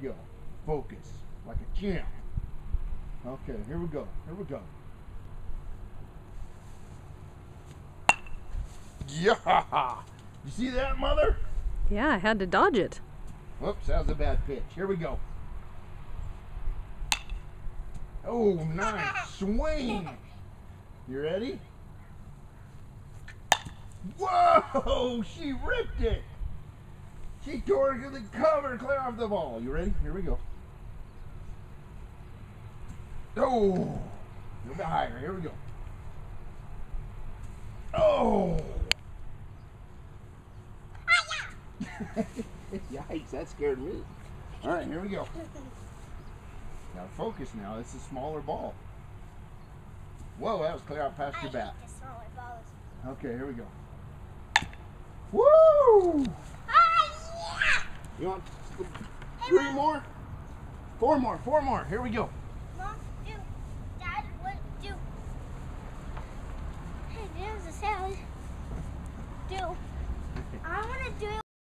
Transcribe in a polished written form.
go. Focus. Like a champ. Okay, here we go. Here we go. Yeah! You see that, Mother? Yeah, I had to dodge it. Whoops, that was a bad pitch. Here we go. Oh, nice swing. You ready? Whoa! She ripped it. She tore it to the cover, clear off the ball. You ready? Here we go. Oh! A little bit higher. Here we go. Oh! Yikes, that scared me. All right, here we go. Now focus now. This is a smaller ball. Whoa, that was clear out past your bat. Okay, here we go. Woo! You want 3 more? 4 more. 4 more. Here we go.